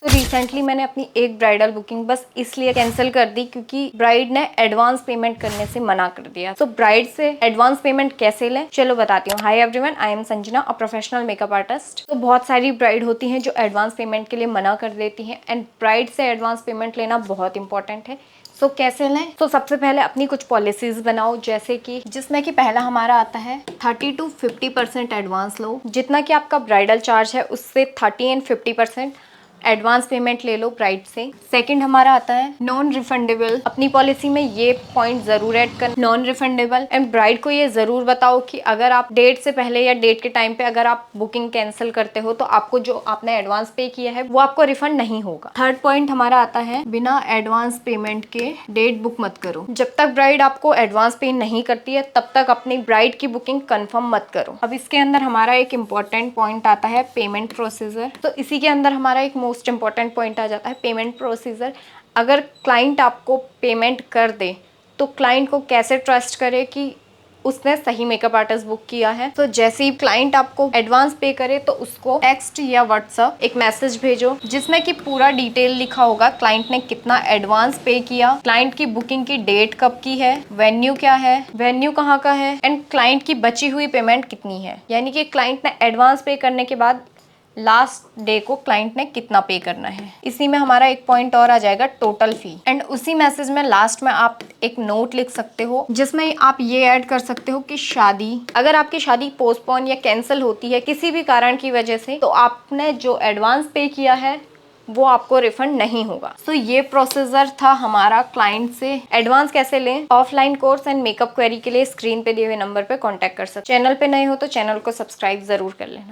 तो रिसेंटली मैंने अपनी एक ब्राइडल बुकिंग बस इसलिए कैंसिल कर दी क्योंकि ब्राइड ने एडवांस पेमेंट करने से मना कर दिया। तो ब्राइड से एडवांस पेमेंट कैसे लें, चलो बताती हूँ। Hi everyone, I am Sanjana, a professional makeup artist. तो बहुत सारी ब्राइड होती हैं जो एडवांस पेमेंट के लिए मना कर देती हैं, एंड ब्राइड से एडवांस पेमेंट लेना बहुत इंपॉर्टेंट है। तो कैसे लें? तो सबसे पहले अपनी कुछ पॉलिसीज बनाओ, जैसे कि जिसमें कि पहला हमारा आता है 30 to 50% एडवांस लो। जितना कि आपका ब्राइडल चार्ज है उससे 30 एंड 50% एडवांस पेमेंट ले लो ब्राइड से। सेकंड हमारा आता है नॉन रिफंडेबल। अपनी पॉलिसी में ये पॉइंट जरूर ऐड कर, नॉन रिफंडेबल। एंड ब्राइड को ये जरूर बताओ कि अगर आप डेट से पहले या डेट के टाइम पे अगर आप बुकिंग कैंसिल करते हो तो आपको जो आपने एडवांस पे किया है वो आपको रिफंड नहीं होगा। थर्ड पॉइंट हमारा आता है बिना एडवांस पेमेंट के डेट बुक मत करो। जब तक ब्राइड आपको एडवांस पे नहीं करती है तब तक अपनी ब्राइड की बुकिंग कंफर्म मत करो। अब इसके अंदर हमारा एक इम्पोर्टेंट पॉइंट आता है पेमेंट प्रोसीजर। तो इसी के अंदर हमारा एक मोस्ट इंपॉर्टेंट पॉइंट आ जाता है पेमेंट प्रोसीजर। अगर क्लाइंट आपको पेमेंट कर दे तो क्लाइंट को कैसे ट्रस्ट करे कि उसने सही मेकअप आर्टिस्ट बुक किया है। तो जैसे ही क्लाइंट आपको एडवांस पे करे तो उसको टेक्स्ट या व्हाट्सएप एक मैसेज भेजो जिसमें कि पूरा डिटेल लिखा होगा, क्लाइंट ने कितना एडवांस पे किया, क्लाइंट की बुकिंग की डेट कब की है, वेन्यू क्या है, वेन्यू कहाँ का है, एंड क्लाइंट की बची हुई पेमेंट कितनी है। यानी कि क्लाइंट ने एडवांस पे करने के बाद लास्ट डे को क्लाइंट ने कितना पे करना है। इसी में हमारा एक पॉइंट और आ जाएगा टोटल फी। एंड उसी मैसेज में लास्ट में आप एक नोट लिख सकते हो जिसमें आप ये ऐड कर सकते हो कि शादी, अगर आपकी शादी पोस्टपोन या कैंसिल होती है किसी भी कारण की वजह से, तो आपने जो एडवांस पे किया है वो आपको रिफंड नहीं होगा। तो ये प्रोसीजर था हमारा क्लाइंट से एडवांस कैसे लें। Offline course and makeup query के लिए स्क्रीन पे दिए हुए नंबर पे कांटेक्ट कर सकते। चैनल पे नए हो तो चैनल को सब्सक्राइब जरूर कर लेना।